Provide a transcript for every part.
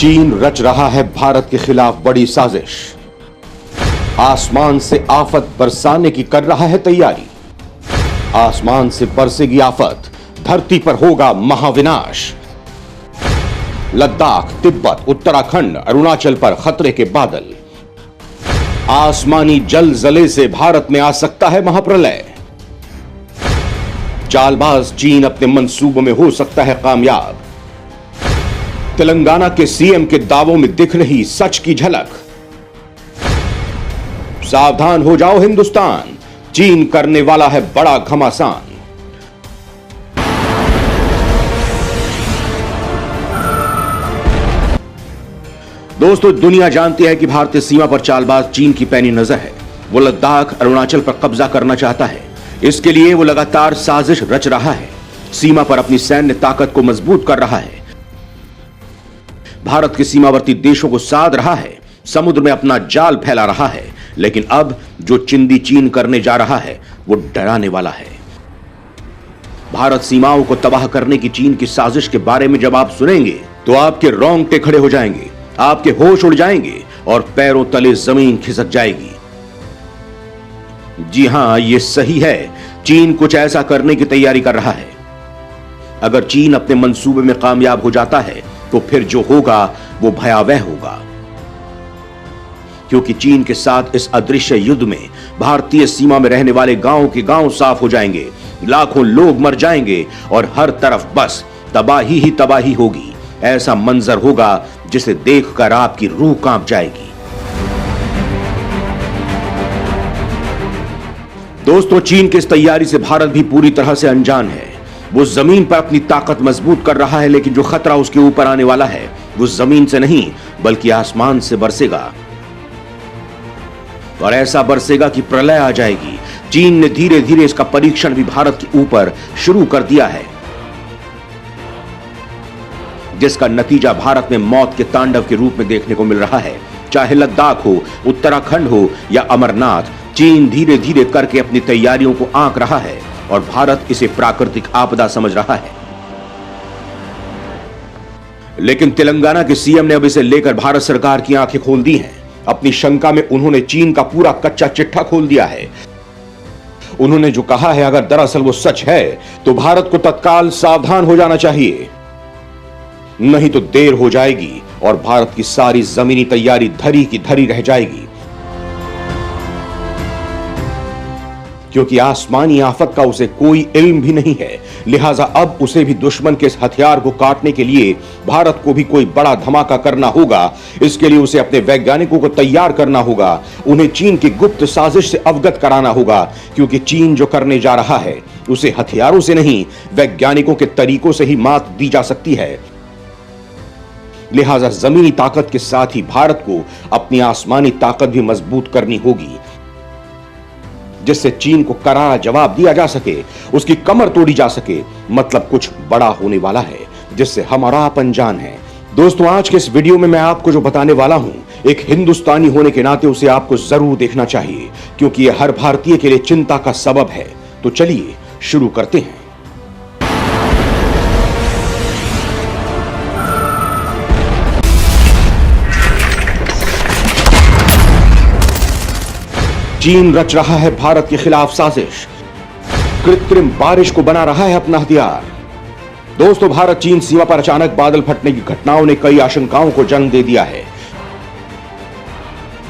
चीन रच रहा है भारत के खिलाफ बड़ी साजिश। आसमान से आफत बरसाने की कर रहा है तैयारी। आसमान से बरसेगी आफत, धरती पर होगा महाविनाश। लद्दाख, तिब्बत, उत्तराखंड, अरुणाचल पर खतरे के बादल। आसमानी जलजले से भारत में आ सकता है महाप्रलय। चालबाज चीन अपने मंसूबों में हो सकता है कामयाब। तेलंगाना के सीएम के दावों में दिख रही सच की झलक। सावधान हो जाओ हिंदुस्तान, चीन करने वाला है बड़ा घमासान। दोस्तों, दुनिया जानती है कि भारतीय सीमा पर चालबाज चीन की पैनी नजर है। वो लद्दाख, अरुणाचल पर कब्जा करना चाहता है। इसके लिए वो लगातार साजिश रच रहा है। सीमा पर अपनी सैन्य ताकत को मजबूत कर रहा है। भारत के सीमावर्ती देशों को साध रहा है। समुद्र में अपना जाल फैला रहा है। लेकिन अब जो चिंदी चीन करने जा रहा है वो डराने वाला है। भारत सीमाओं को तबाह करने की चीन की साजिश के बारे में जब आप सुनेंगे तो आपके रोंगटे खड़े हो जाएंगे, आपके होश उड़ जाएंगे और पैरों तले जमीन खिसक जाएगी। जी हां, यह सही है। चीन कुछ ऐसा करने की तैयारी कर रहा है। अगर चीन अपने मंसूबे में कामयाब हो जाता है तो फिर जो होगा वो भयावह होगा, क्योंकि चीन के साथ इस अदृश्य युद्ध में भारतीय सीमा में रहने वाले गांव के गांव साफ हो जाएंगे, लाखों लोग मर जाएंगे और हर तरफ बस तबाही ही तबाही होगी। ऐसा मंजर होगा जिसे देखकर आपकी रूह कांप जाएगी। दोस्तों, चीन की इस तैयारी से भारत भी पूरी तरह से अनजान है। वो जमीन पर अपनी ताकत मजबूत कर रहा है, लेकिन जो खतरा उसके ऊपर आने वाला है वो जमीन से नहीं बल्कि आसमान से बरसेगा। और ऐसा बरसेगा कि प्रलय आ जाएगी। चीन ने धीरे धीरे इसका परीक्षण भी भारत के ऊपर शुरू कर दिया है, जिसका नतीजा भारत में मौत के तांडव के रूप में देखने को मिल रहा है। चाहे लद्दाख हो, उत्तराखंड हो या अमरनाथ, चीन धीरे धीरे करके अपनी तैयारियों को आंक रहा है और भारत इसे प्राकृतिक आपदा समझ रहा है। लेकिन तेलंगाना के सीएम ने अब इसे लेकर भारत सरकार की आंखें खोल दी हैं। अपनी शंका में उन्होंने चीन का पूरा कच्चा चिट्ठा खोल दिया है। उन्होंने जो कहा है, अगर दरअसल वो सच है तो भारत को तत्काल सावधान हो जाना चाहिए, नहीं तो देर हो जाएगी और भारत की सारी जमीनी तैयारी धरी की धरी रह जाएगी। क्योंकि आसमानी आफत का उसे कोई इल्म भी नहीं है, लिहाजा अब उसे भी दुश्मन के इस हथियार को काटने के लिए भारत को भी कोई बड़ा धमाका करना होगा। इसके लिए उसे अपने वैज्ञानिकों को तैयार करना होगा, उन्हें चीन की गुप्त साजिश से अवगत कराना होगा। क्योंकि चीन जो करने जा रहा है उसे हथियारों से नहीं, वैज्ञानिकों के तरीकों से ही मात दी जा सकती है। लिहाजा जमीनी ताकत के साथ ही भारत को अपनी आसमानी ताकत भी मजबूत करनी होगी, जिससे चीन को करारा जवाब दिया जा सके, उसकी कमर तोड़ी जा सके। मतलब कुछ बड़ा होने वाला है जिससे हमारा आप अनजान है। दोस्तों, आज के इस वीडियो में मैं आपको जो बताने वाला हूं, एक हिंदुस्तानी होने के नाते उसे आपको जरूर देखना चाहिए, क्योंकि यह हर भारतीय के लिए चिंता का सबब है। तो चलिए शुरू करते हैं। चीन रच रहा है भारत के खिलाफ साजिश, कृत्रिम बारिश को बना रहा है अपना हथियार। दोस्तों, भारत चीन सीमा पर अचानक बादल फटने की घटनाओं ने कई आशंकाओं को जन्म दे दिया है।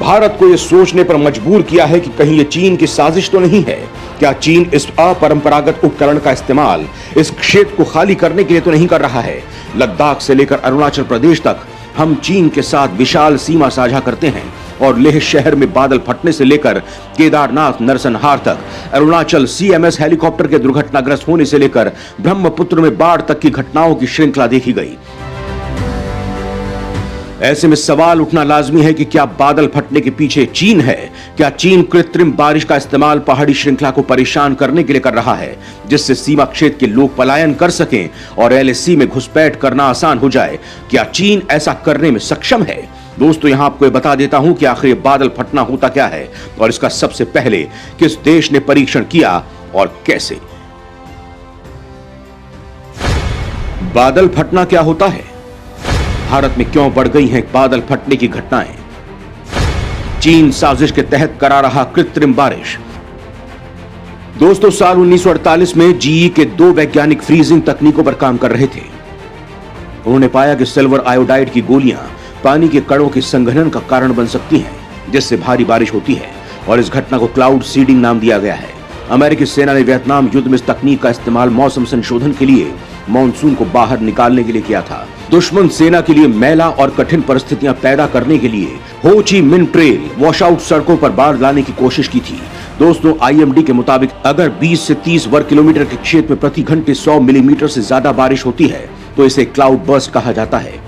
भारत को यह सोचने पर मजबूर किया है कि कहीं यह चीन की साजिश तो नहीं है। क्या चीन इस अपरंपरागत उपकरण का इस्तेमाल इस क्षेत्र को खाली करने के लिए तो नहीं कर रहा है? लद्दाख से लेकर अरुणाचल प्रदेश तक हम चीन के साथ विशाल सीमा साझा करते हैं और लेह शहर में बादल फटने से लेकर केदारनाथ नरसंहार तक, अरुणाचल सीएमएस हेलीकॉप्टर के दुर्घटनाग्रस्त होने से लेकर ब्रह्मपुत्र में बाढ़ तक की घटनाओं की श्रृंखला देखी गई। ऐसे में सवाल उठना लाजमी है कि क्या बादल फटने के पीछे चीन है? क्या चीन कृत्रिम बारिश का इस्तेमाल पहाड़ी श्रृंखला को परेशान करने के लिए कर रहा है, जिससे सीमा क्षेत्र के लोग पलायन कर सकें और एलएसी में घुसपैठ करना आसान हो जाए? क्या चीन ऐसा करने में सक्षम है? दोस्तों, यहां आपको बता देता हूं कि आखिर बादल फटना होता क्या है और इसका सबसे पहले किस देश ने परीक्षण किया और कैसे। बादल फटना क्या होता है? भारत में क्यों बढ़ गई हैं बादल फटने की घटनाएं? चीन साजिश के तहत करा रहा कृत्रिम बारिश। दोस्तों, साल 1948 में जीई के 2 वैज्ञानिक फ्रीजिंग तकनीकों पर काम कर रहे थे। उन्होंने पाया कि सिल्वर आयोडाइड की गोलियां पानी के कणों के संघनन का कारण बन सकती हैं, जिससे भारी बारिश होती है, और इस घटना को क्लाउड सीडिंग नाम दिया गया है। अमेरिकी सेना ने वियतनाम युद्ध में इस तकनीक का इस्तेमाल मौसम संशोधन के लिए मॉनसून को बाहर निकालने के लिए किया था। दुश्मन सेना के लिए मैला और कठिन परिस्थितियां पैदा करने के लिए हो ची मिन ट्रेल वॉशआउट सड़कों पर बाढ़ लाने की कोशिश की थी। दोस्तों, IMD के मुताबिक अगर 20 से 30 वर्ग किलोमीटर के क्षेत्र में प्रति घंटे 100 मिलीमीटर से ज्यादा बारिश होती है तो इसे क्लाउड बर्स्ट कहा जाता है।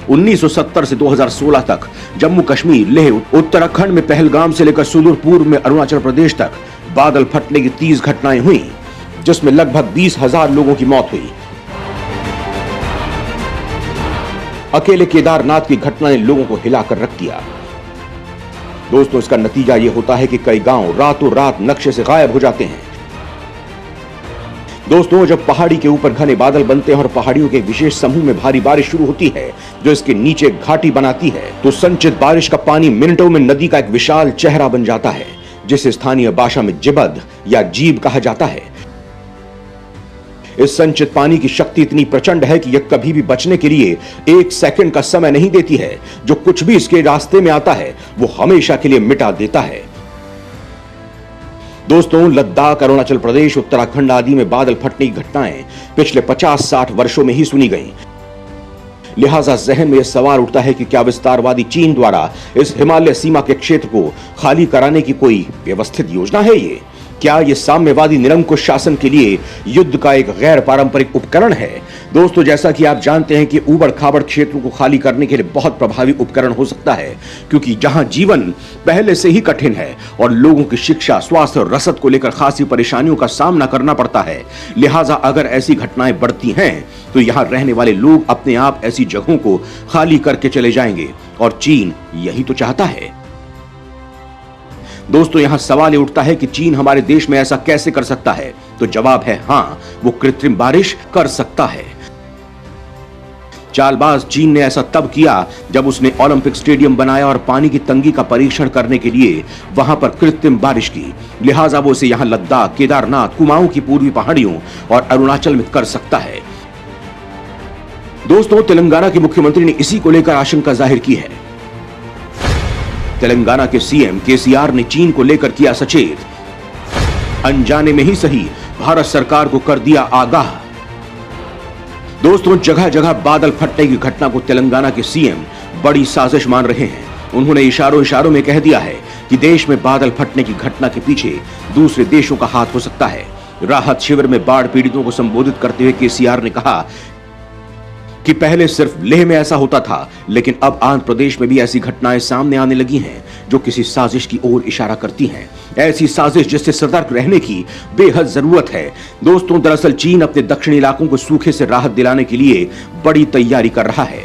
1970 से 2016 तक जम्मू कश्मीर, लेह, उत्तराखंड में पहलगाम से लेकर सुदूर पूर्व में अरुणाचल प्रदेश तक बादल फटने की 30 घटनाएं हुई, जिसमें लगभग 20,000 लोगों की मौत हुई। अकेले केदारनाथ की घटना ने लोगों को हिलाकर रख दिया। दोस्तों, इसका नतीजा यह होता है कि कई गांव रातों रात नक्शे से गायब हो जाते हैं। दोस्तों, जब पहाड़ी के ऊपर घने बादल बनते हैं और पहाड़ियों के एक विशेष समूह में भारी बारिश शुरू होती है जो इसके नीचे घाटी बनाती है, तो संचित बारिश का पानी मिनटों में नदी का एक विशाल चेहरा बन जाता है, जिसे स्थानीय भाषा में जिबद या जीब कहा जाता है। इस संचित पानी की शक्ति इतनी प्रचंड है कि यह कभी भी बचने के लिए 1 सेकंड का समय नहीं देती है। जो कुछ भी इसके रास्ते में आता है वो हमेशा के लिए मिटा देता है। दोस्तों, लद्दाख, अरुणाचल प्रदेश, उत्तराखंड आदि में बादल फटने की घटनाएं पिछले 50-60 वर्षों में ही सुनी गईं। लिहाजा जहन में यह सवाल उठता है कि क्या विस्तारवादी चीन द्वारा इस हिमालय सीमा के क्षेत्र को खाली कराने की कोई व्यवस्थित योजना है? क्या यह साम्यवादी निरंकुश शासन के लिए युद्ध का एक गैर पारंपरिक उपकरण है? दोस्तों, जैसा कि आप जानते हैं कि ऊबड़ खाबड़ क्षेत्रों को खाली करने के लिए बहुत प्रभावी उपकरण हो सकता है, क्योंकि जहां जीवन पहले से ही कठिन है और लोगों की शिक्षा, स्वास्थ्य और रसद को लेकर खासी परेशानियों का सामना करना पड़ता है। लिहाजा अगर ऐसी घटनाएं बढ़ती हैं तो यहां रहने वाले लोग अपने आप ऐसी जगहों को खाली करके चले जाएंगे, और चीन यही तो चाहता है। दोस्तों, यहां सवाल ये उठता है कि चीन हमारे देश में ऐसा कैसे कर सकता है? तो जवाब है हां, वो कृत्रिम बारिश कर सकता है। चालबाज चीन ने ऐसा तब किया जब उसने ओलंपिक स्टेडियम बनाया और पानी की तंगी का परीक्षण करने के लिए वहां पर कृत्रिम बारिश की। लिहाजा वो इसे यहां लद्दाख, केदारनाथ, कुमाऊं की पूर्वी पहाड़ियों और अरुणाचल में कर सकता है। दोस्तों, तेलंगाना के मुख्यमंत्री ने इसी को लेकर आशंका जाहिर की है। तेलंगाना के सीएम केसीआर ने चीन को लेकर किया सचेत। अनजाने में ही सही, भारत सरकार को कर दिया आगाह। दोस्तों, जगह जगह बादल फटने की घटना को तेलंगाना के सीएम बड़ी साजिश मान रहे हैं। उन्होंने इशारों में कह दिया है कि देश में बादल फटने की घटना के पीछे दूसरे देशों का हाथ हो सकता है। राहत शिविर में बाढ़ पीड़ितों को संबोधित करते हुए केसीआर ने कहा कि पहले सिर्फ लेह में ऐसा होता था, लेकिन अब आंध्र प्रदेश में भी ऐसी घटनाएं सामने आने लगी हैं जो किसी साजिश की ओर इशारा करती हैं। ऐसी साजिश जिससे सतर्क रहने की बेहद जरूरत है। दोस्तों, दरअसल चीन अपने दक्षिणी इलाकों को सूखे से राहत दिलाने के लिए बड़ी तैयारी कर रहा है।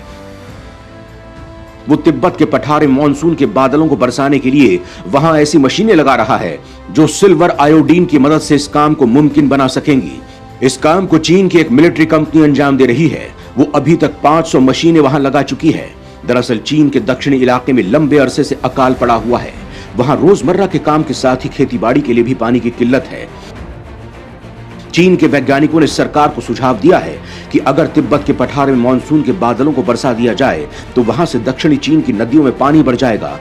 वो तिब्बत के पठार में मॉनसून के बादलों को बरसाने के लिए वहां ऐसी मशीनें लगा रहा है जो सिल्वर आयोडीन की मदद से इस काम को मुमकिन बना सकेंगी। इस काम को चीन की एक मिलिट्री कंपनी अंजाम दे रही है। वो अभी तक 500 मशीनें वहां लगा चुकी है। दरअसल चीन के दक्षिणी इलाके में लंबे अरसे से अकाल पड़ा हुआ है। वहां रोजमर्रा के काम के साथ ही खेतीबाड़ी के लिए भी पानी की किल्लत है। चीन के वैज्ञानिकों ने सरकार को सुझाव दिया है कि अगर तिब्बत के पठार में मॉनसून के बादलों को बरसा दिया जाए तो वहां से दक्षिणी चीन की नदियों में पानी बढ़ जाएगा।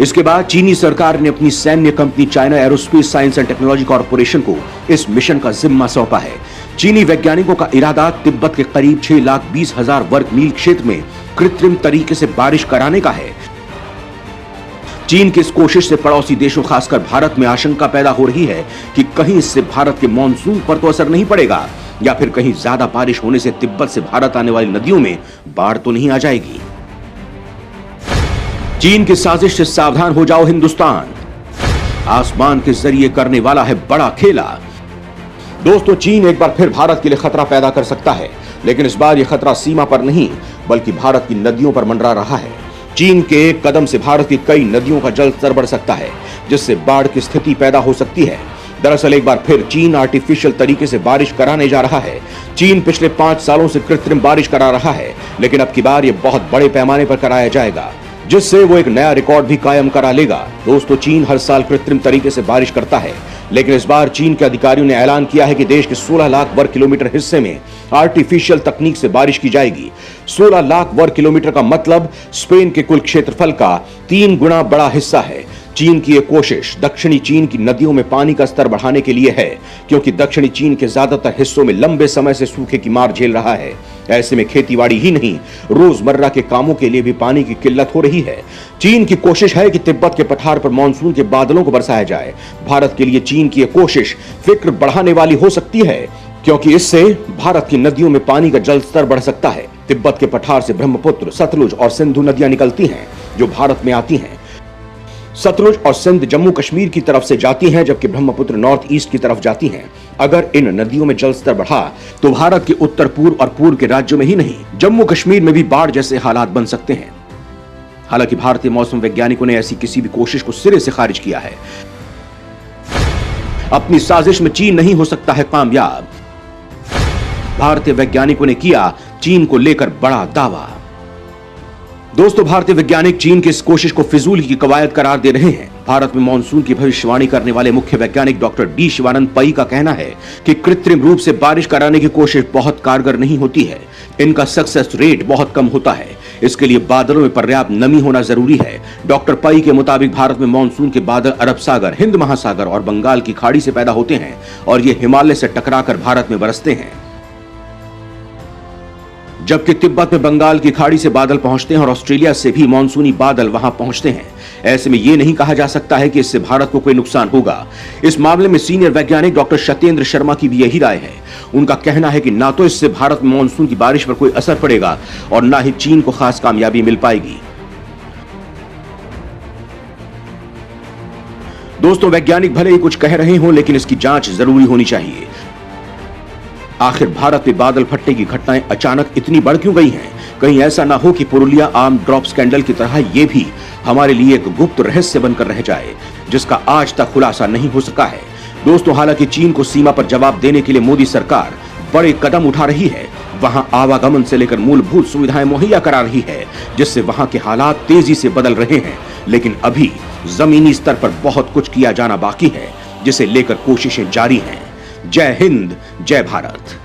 इसके बाद चीनी सरकार ने अपनी सैन्य company China aerospace science and technology corporation को इस मिशन का जिम्मा सौंपा है। चीनी वैज्ञानिकों का इरादा तिब्बत के करीब 6,20,000 वर्ग मील क्षेत्र में कृत्रिम तरीके से बारिश कराने का है। चीन की इस कोशिश से पड़ोसी देशों, खासकर भारत में आशंका पैदा हो रही है कि कहीं इससे भारत के मॉनसून पर तो असर नहीं पड़ेगा, या फिर कहीं ज्यादा बारिश होने से तिब्बत से भारत आने वाली नदियों में बाढ़ तो नहीं आ जाएगी। चीन की साजिश से सावधान हो जाओ हिंदुस्तान, आसमान के जरिए करने वाला है बड़ा खेला। दोस्तों, चीन एक बार फिर भारत के लिए खतरा पैदा कर सकता है, लेकिन इस बार यह खतरा सीमा पर नहीं बल्कि भारत की नदियों पर मंडरा रहा है। चीन के एक कदम से भारत की कई नदियों का जल स्तर बढ़ सकता है, जिससे बाढ़ की स्थिति पैदा हो सकती है। दरअसल एक बार फिर चीन आर्टिफिशियल तरीके से बारिश कराने जा रहा है। चीन पिछले 5 सालों से कृत्रिम बारिश करा रहा है, लेकिन अब की बार यह बहुत बड़े पैमाने पर कराया जाएगा, जिससे वो एक नया रिकॉर्ड भी कायम करा लेगा। दोस्तों, चीन हर साल कृत्रिम तरीके से बारिश करता है, लेकिन इस बार चीन के अधिकारियों ने ऐलान किया है कि देश के 16 लाख वर्ग किलोमीटर हिस्से में आर्टिफिशियल तकनीक से बारिश की जाएगी। 16 लाख वर्ग किलोमीटर का मतलब स्पेन के कुल क्षेत्रफल का 3 गुना बड़ा हिस्सा है। चीन की यह कोशिश दक्षिणी चीन की नदियों में पानी का स्तर बढ़ाने के लिए है, क्योंकि दक्षिणी चीन के ज्यादातर हिस्सों में लंबे समय से सूखे की मार झेल रहा है। ऐसे में खेतीबाड़ी ही नहीं, रोजमर्रा के कामों के लिए भी पानी की किल्लत हो रही है। चीन की कोशिश है कि तिब्बत के पठार पर मानसून के बादलों को बरसाया जाए। भारत के लिए चीन की यह कोशिश फिक्र बढ़ाने वाली हो सकती है, क्योंकि इससे भारत की नदियों में पानी का जल स्तर बढ़ सकता है। तिब्बत के पठार से ब्रह्मपुत्र, सतलुज और सिंधु नदियां निकलती हैं, जो भारत में आती हैं। सतलुज और सिंध जम्मू कश्मीर की तरफ से जाती हैं, जबकि ब्रह्मपुत्र नॉर्थ ईस्ट की तरफ जाती हैं। अगर इन नदियों में जल स्तर बढ़ा तो भारत के उत्तर पूर्व और पूर्व के राज्यों में ही नहीं, जम्मू कश्मीर में भी बाढ़ जैसे हालात बन सकते हैं। हालांकि भारतीय मौसम वैज्ञानिकों ने ऐसी किसी भी कोशिश को सिरे से खारिज किया है। अपनी साजिश में चीन नहीं हो सकता है कामयाब। भारतीय वैज्ञानिकों ने किया चीन को लेकर बड़ा दावा। दोस्तों, भारतीय वैज्ञानिक चीन की इस कोशिश को फिजूल की कवायद करार दे रहे हैं। भारत में मानसून की भविष्यवाणी करने वाले मुख्य वैज्ञानिक डॉक्टर डी शिवानंद पई का कहना है कि कृत्रिम रूप से बारिश कराने की कोशिश बहुत कारगर नहीं होती है। इनका सक्सेस रेट बहुत कम होता है। इसके लिए बादलों में पर्याप्त नमी होना जरूरी है। डॉक्टर पई के मुताबिक भारत में मानसून के बादल अरब सागर, हिंद महासागर और बंगाल की खाड़ी से पैदा होते हैं और ये हिमालय से टकराकर भारत में बरसते हैं, जबकि तिब्बत में बंगाल की खाड़ी से बादल पहुंचते हैं और ऑस्ट्रेलिया से भी मानसूनी बादल वहां पहुंचते हैं। ऐसे में यह नहीं कहा जा सकता है कि इससे भारत को कोई नुकसान होगा। इस मामले में सीनियर वैज्ञानिक डॉक्टर सत्येंद्र शर्मा की भी यही राय है। उनका कहना है कि ना तो इससे भारत में मानसून की बारिश पर कोई असर पड़ेगा और ना ही चीन को खास कामयाबी मिल पाएगी। दोस्तों, वैज्ञानिक भले ही कुछ कह रहे हों, लेकिन इसकी जांच जरूरी होनी चाहिए। आखिर भारत में बादल फटने की घटनाएं अचानक इतनी बढ़ क्यों गई हैं? कहीं ऐसा ना हो कि पुरुलिया आर्म ड्रॉप स्कैंडल की तरह ये भी हमारे लिए एक गुप्त रहस्य बनकर रह जाए, जिसका आज तक खुलासा नहीं हो सका है। दोस्तों, हालांकि चीन को सीमा पर जवाब देने के लिए मोदी सरकार बड़े कदम उठा रही है। वहां आवागमन से लेकर मूलभूत सुविधाएं मुहैया करा रही है, जिससे वहां के हालात तेजी से बदल रहे हैं। लेकिन अभी जमीनी स्तर पर बहुत कुछ किया जाना बाकी है, जिसे लेकर कोशिशें जारी हैं। जय हिंद, जय भारत।